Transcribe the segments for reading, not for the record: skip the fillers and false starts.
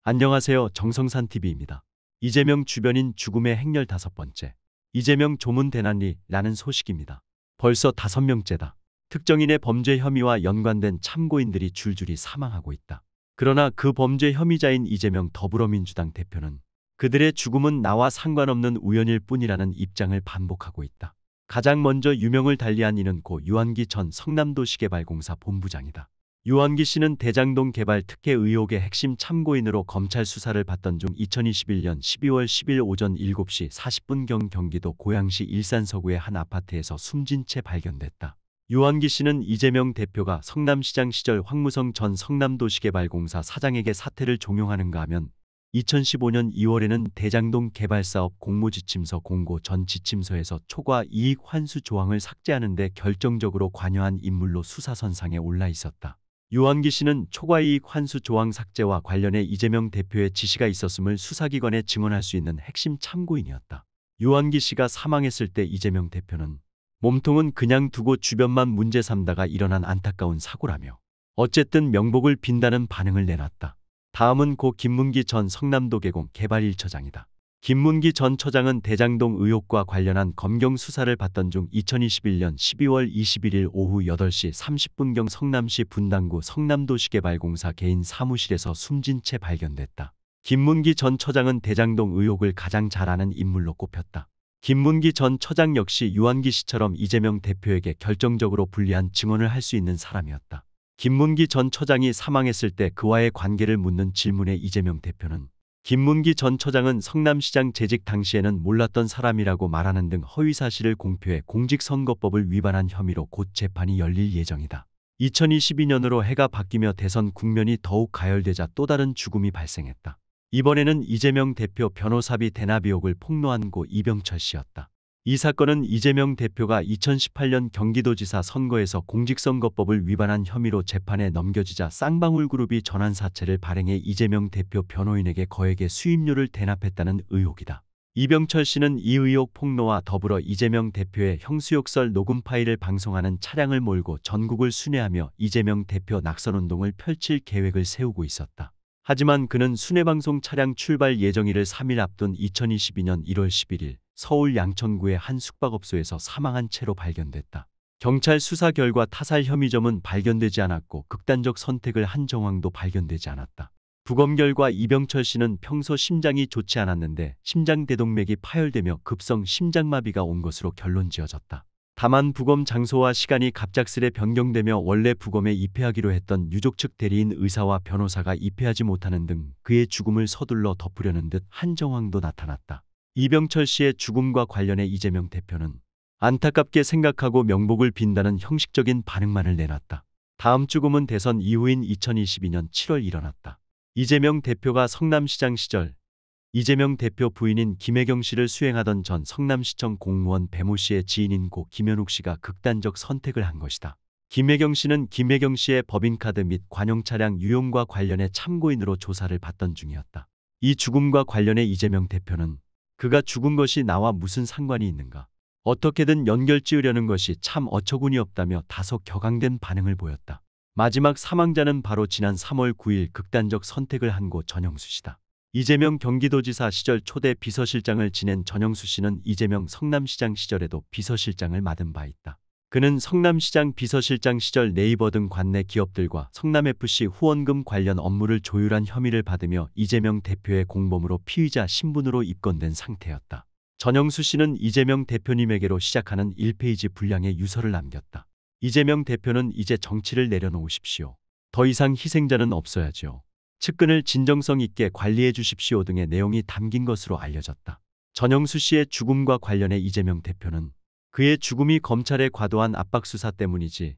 안녕하세요. 정성산TV입니다. 이재명 주변인 죽음의 행렬 5번째. 이재명 조문 대난리라는 소식입니다. 벌써 5명째다. 특정인의 범죄 혐의와 연관된 참고인들이 줄줄이 사망하고 있다. 그러나 그 범죄 혐의자인 이재명 더불어민주당 대표는 그들의 죽음은 나와 상관없는 우연일 뿐이라는 입장을 반복하고 있다. 가장 먼저 유명을 달리한 이는 고 유한기 전 성남도시개발공사 본부장이다. 유한기 씨는 대장동 개발 특혜 의혹의 핵심 참고인으로 검찰 수사를 받던 중 2021년 12월 10일 오전 7시 40분경 경기도 고양시 일산서구의 한 아파트에서 숨진 채 발견됐다. 유한기 씨는 이재명 대표가 성남시장 시절 황무성 전 성남도시개발공사 사장에게 사퇴를 종용하는가 하면 2015년 2월에는 대장동 개발사업 공모지침서 공고 전 지침서에서 초과 이익 환수 조항을 삭제하는 데 결정적으로 관여한 인물로 수사선상에 올라 있었다. 유한기 씨는 초과이익 환수 조항 삭제와 관련해 이재명 대표의 지시가 있었음을 수사기관에 증언할 수 있는 핵심 참고인이었다. 유한기 씨가 사망했을 때 이재명 대표는 몸통은 그냥 두고 주변만 문제 삼다가 일어난 안타까운 사고라며 어쨌든 명복을 빈다는 반응을 내놨다. 다음은 고 김문기 전 성남도계공 개발 1처장이다. 김문기 전 처장은 대장동 의혹과 관련한 검경 수사를 받던 중 2021년 12월 21일 오후 8시 30분경 성남시 분당구 성남도시개발공사 개인 사무실에서 숨진 채 발견됐다. 김문기 전 처장은 대장동 의혹을 가장 잘 아는 인물로 꼽혔다. 김문기 전 처장 역시 유한기 씨처럼 이재명 대표에게 결정적으로 불리한 증언을 할 수 있는 사람이었다. 김문기 전 처장이 사망했을 때 그와의 관계를 묻는 질문에 이재명 대표는 김문기 전 처장은 성남시장 재직 당시에는 몰랐던 사람이라고 말하는 등 허위사실을 공표해 공직선거법을 위반한 혐의로 곧 재판이 열릴 예정이다. 2022년으로 해가 바뀌며 대선 국면이 더욱 가열되자 또 다른 죽음이 발생했다. 이번에는 이재명 대표 변호사비 대납 의혹을 폭로한 고 이병철 씨였다. 이 사건은 이재명 대표가 2018년 경기도지사 선거에서 공직선거법을 위반한 혐의로 재판에 넘겨지자 쌍방울그룹이 전환사채를 발행해 이재명 대표 변호인에게 거액의 수임료를 대납했다는 의혹이다. 이병철 씨는 이 의혹 폭로와 더불어 이재명 대표의 형수욕설 녹음 파일을 방송하는 차량을 몰고 전국을 순회하며 이재명 대표 낙선운동을 펼칠 계획을 세우고 있었다. 하지만 그는 순회방송 차량 출발 예정일을 3일 앞둔 2022년 1월 11일 서울 양천구의 한 숙박업소에서 사망한 채로 발견됐다. 경찰 수사 결과 타살 혐의점은 발견되지 않았고 극단적 선택을 한 정황도 발견되지 않았다. 부검 결과 이병철 씨는 평소 심장이 좋지 않았는데 심장대동맥이 파열되며 급성 심장마비가 온 것으로 결론지어졌다. 다만 부검 장소와 시간이 갑작스레 변경되며 원래 부검에 입회하기로 했던 유족 측 대리인 의사와 변호사가 입회하지 못하는 등 그의 죽음을 서둘러 덮으려는 듯 한 정황도 나타났다. 이병철 씨의 죽음과 관련해 이재명 대표는 안타깝게 생각하고 명복을 빈다는 형식적인 반응만을 내놨다. 다음 죽음은 대선 이후인 2022년 7월 일어났다. 이재명 대표가 성남시장 시절 이재명 대표 부인인 김혜경 씨를 수행하던 전 성남시청 공무원 배모 씨의 지인인 고 김현욱 씨가 극단적 선택을 한 것이다. 김혜경 씨는 김혜경 씨의 법인카드 및 관용차량 유용과 관련해 참고인으로 조사를 받던 중이었다. 이 죽음과 관련해 이재명 대표는 그가 죽은 것이 나와 무슨 상관이 있는가? 어떻게든 연결 지으려는 것이 참 어처구니 없다며 다소 격앙된 반응을 보였다. 마지막 사망자는 바로 지난 3월 9일 극단적 선택을 한 고 전영수 씨다. 이재명 경기도지사 시절 초대 비서실장을 지낸 전영수 씨는 이재명 성남시장 시절에도 비서실장을 맡은 바 있다. 그는 성남시장 비서실장 시절 네이버 등 관내 기업들과 성남FC 후원금 관련 업무를 조율한 혐의를 받으며 이재명 대표의 공범으로 피의자 신분으로 입건된 상태였다. 전영수 씨는 이재명 대표님에게로 시작하는 1페이지 분량의 유서를 남겼다. 이재명 대표는 이제 정치를 내려놓으십시오. 더 이상 희생자는 없어야죠. 측근을 진정성 있게 관리해 주십시오 등의 내용이 담긴 것으로 알려졌다. 전영수 씨의 죽음과 관련해 이재명 대표는 그의 죽음이 검찰의 과도한 압박 수사 때문이지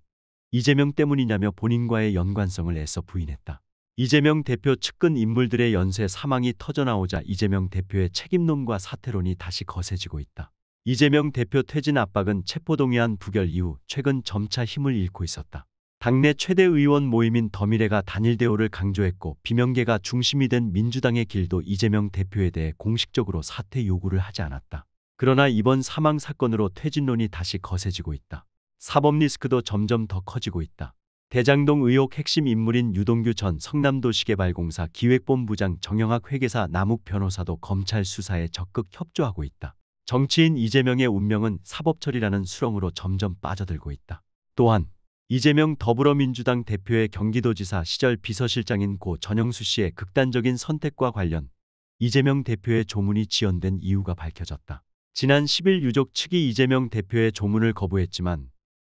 이재명 때문이냐며 본인과의 연관성을 애써 부인했다. 이재명 대표 측근 인물들의 연쇄 사망이 터져나오자 이재명 대표의 책임론과 사퇴론이 다시 거세지고 있다. 이재명 대표 퇴진 압박은 체포동의안 부결 이후 최근 점차 힘을 잃고 있었다. 당내 최대 의원 모임인 더미래가 단일 대우를 강조했고 비명계가 중심이 된 민주당의 길도 이재명 대표에 대해 공식적으로 사퇴 요구를 하지 않았다. 그러나 이번 사망 사건으로 퇴진론이 다시 거세지고 있다. 사법 리스크도 점점 더 커지고 있다. 대장동 의혹 핵심 인물인 유동규 전 성남도시개발공사 기획본부장, 정영학 회계사, 남욱 변호사도 검찰 수사에 적극 협조하고 있다. 정치인 이재명의 운명은 사법처리라는 수렁으로 점점 빠져들고 있다. 또한 이재명 더불어민주당 대표의 경기도지사 시절 비서실장인 고 전영수 씨의 극단적인 선택과 관련 이재명 대표의 조문이 지연된 이유가 밝혀졌다. 지난 10일 유족 측이 이재명 대표의 조문을 거부했지만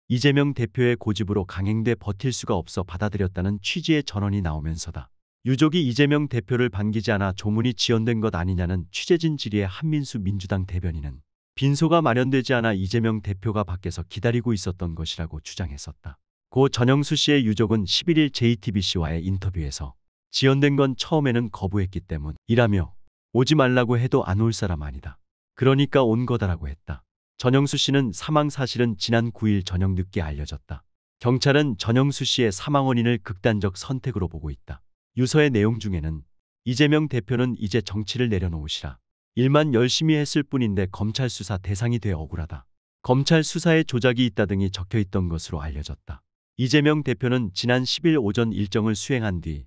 이재명 대표의 고집으로 강행돼 버틸 수가 없어 받아들였다는 취지의 전언이 나오면서다. 유족이 이재명 대표를 반기지 않아 조문이 지연된 것 아니냐는 취재진 질의에 한민수 민주당 대변인은 빈소가 마련되지 않아 이재명 대표가 밖에서 기다리고 있었던 것이라고 주장했었다. 고 전영수 씨의 유족은 11일 JTBC와의 인터뷰에서 지연된 건 처음에는 거부했기 때문이라며 오지 말라고 해도 안 올 사람 아니다. 그러니까 온 거다라고 했다. 전영수 씨는 사망 사실은 지난 9일 저녁 늦게 알려졌다. 경찰은 전영수 씨의 사망 원인을 극단적 선택으로 보고 있다. 유서의 내용 중에는 이재명 대표는 이제 정치를 내려놓으시라. 일만 열심히 했을 뿐인데 검찰 수사 대상이 돼 억울하다. 검찰 수사에 조작이 있다 등이 적혀 있던 것으로 알려졌다. 이재명 대표는 지난 10일 오전 일정을 수행한 뒤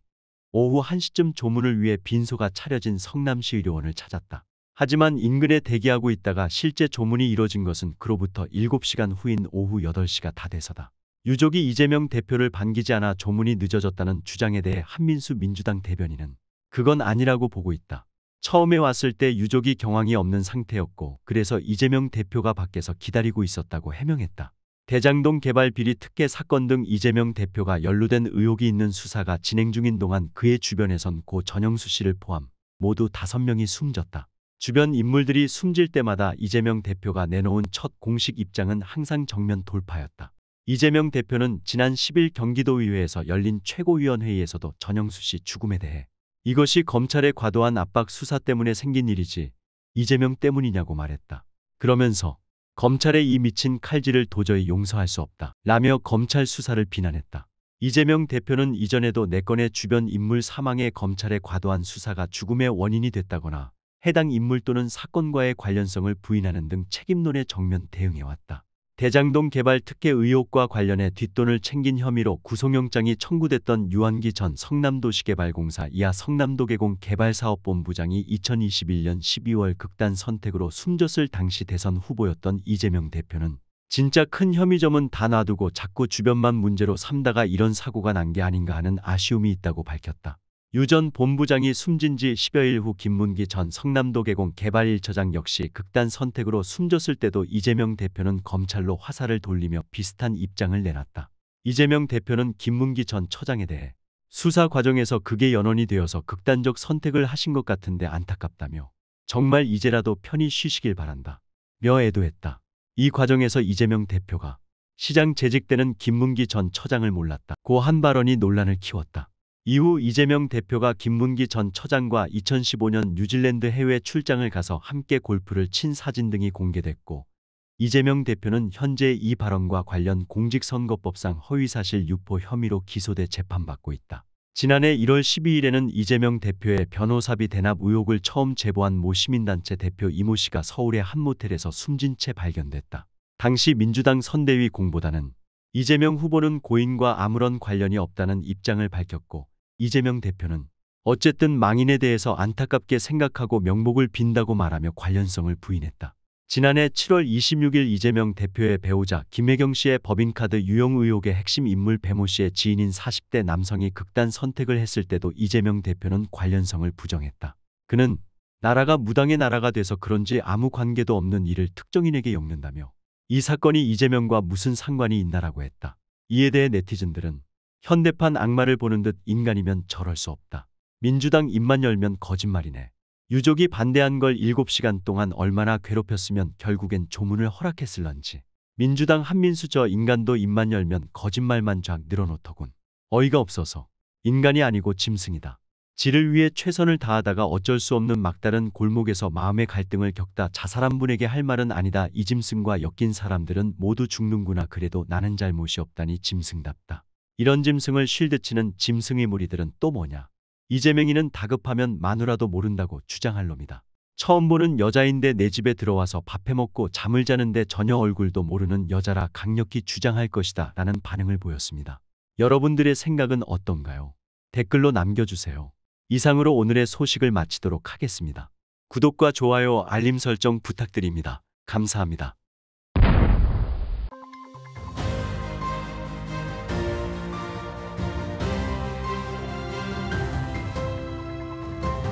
오후 1시쯤 조문을 위해 빈소가 차려진 성남시 의료원을 찾았다. 하지만 인근에 대기하고 있다가 실제 조문이 이뤄진 것은 그로부터 7시간 후인 오후 8시가 다 돼서다. 유족이 이재명 대표를 반기지 않아 조문이 늦어졌다는 주장에 대해 한민수 민주당 대변인은 그건 아니라고 보고 있다. 처음에 왔을 때 유족이 경황이 없는 상태였고 그래서 이재명 대표가 밖에서 기다리고 있었다고 해명했다. 대장동 개발 비리 특혜 사건 등 이재명 대표가 연루된 의혹이 있는 수사가 진행 중인 동안 그의 주변에선 고 전영수 씨를 포함 모두 5명이 숨졌다. 주변 인물들이 숨질 때마다 이재명 대표가 내놓은 첫 공식 입장은 항상 정면 돌파였다. 이재명 대표는 지난 10일 경기도의회에서 열린 최고위원회의에서도 전영수 씨 죽음에 대해 이것이 검찰의 과도한 압박 수사 때문에 생긴 일이지 이재명 때문이냐고 말했다. 그러면서 검찰의 이 미친 칼질을 도저히 용서할 수 없다 라며 검찰 수사를 비난했다. 이재명 대표는 이전에도 4건의 주변 인물 사망에 검찰의 과도한 수사가 죽음의 원인이 됐다거나 해당 인물 또는 사건과의 관련성을 부인하는 등 책임론에 정면 대응해왔다. 대장동 개발 특혜 의혹과 관련해 뒷돈을 챙긴 혐의로 구속영장이 청구됐던 유한기 전 성남도시개발공사 이하 성남도개공 개발사업본부장이 2021년 12월 극단 선택으로 숨졌을 당시 대선 후보였던 이재명 대표는 진짜 큰 혐의점은 다 놔두고 자꾸 주변만 문제로 삼다가 이런 사고가 난 게 아닌가 하는 아쉬움이 있다고 밝혔다. 유 전 본부장이 숨진 지 10여일 후 김문기 전 성남도개공 개발 1처장 역시 극단 선택으로 숨졌을 때도 이재명 대표는 검찰로 화살을 돌리며 비슷한 입장을 내놨다. 이재명 대표는 김문기 전 처장에 대해 수사 과정에서 그게 연원이 되어서 극단적 선택을 하신 것 같은데 안타깝다며 정말 이제라도 편히 쉬시길 바란다 며 애도했다. 이 과정에서 이재명 대표가 시장 재직 때는 김문기 전 처장을 몰랐다고 한 발언이 논란을 키웠다. 이후 이재명 대표가 김문기 전 처장과 2015년 뉴질랜드 해외 출장을 가서 함께 골프를 친 사진 등이 공개됐고 이재명 대표는 현재 이 발언과 관련 공직선거법상 허위사실 유포 혐의로 기소돼 재판받고 있다. 지난해 1월 12일에는 이재명 대표의 변호사비 대납 의혹을 처음 제보한 모 시민단체 대표 이모 씨가 서울의 한 모텔에서 숨진 채 발견됐다. 당시 민주당 선대위 공보단은 이재명 후보는 고인과 아무런 관련이 없다는 입장을 밝혔고 이재명 대표는 어쨌든 망인에 대해서 안타깝게 생각하고 명복을 빈다고 말하며 관련성을 부인했다. 지난해 7월 26일 이재명 대표의 배우자 김혜경 씨의 법인카드 유용 의혹의 핵심 인물 배모 씨의 지인인 40대 남성이 극단 선택을 했을 때도 이재명 대표는 관련성을 부정했다. 그는 나라가 무당의 나라가 돼서 그런지 아무 관계도 없는 일을 특정인에게 엮는다며 이 사건이 이재명과 무슨 상관이 있나라고 했다. 이에 대해 네티즌들은 현대판 악마를 보는 듯 인간이면 저럴 수 없다. 민주당 입만 열면 거짓말이네. 유족이 반대한 걸 7시간 동안 얼마나 괴롭혔으면 결국엔 조문을 허락했을런지. 민주당 한민수 저 인간도 입만 열면 거짓말만 쫙 늘어놓더군. 어이가 없어서. 인간이 아니고 짐승이다. 지를 위해 최선을 다하다가 어쩔 수 없는 막다른 골목에서 마음의 갈등을 겪다 자살한 분에게 할 말은 아니다. 이 짐승과 엮인 사람들은 모두 죽는구나. 그래도 나는 잘못이 없다니 짐승답다. 이런 짐승을 쉴드치는 짐승의 무리들은 또 뭐냐. 이재명이는 다급하면 마누라도 모른다고 주장할 놈이다. 처음 보는 여자인데 내 집에 들어와서 밥 해먹고 잠을 자는데 전혀 얼굴도 모르는 여자라 강력히 주장할 것이다 라는 반응을 보였습니다. 여러분들의 생각은 어떤가요? 댓글로 남겨주세요. 이상으로 오늘의 소식을 마치도록 하겠습니다. 구독과 좋아요, 알림 설정 부탁드립니다. 감사합니다.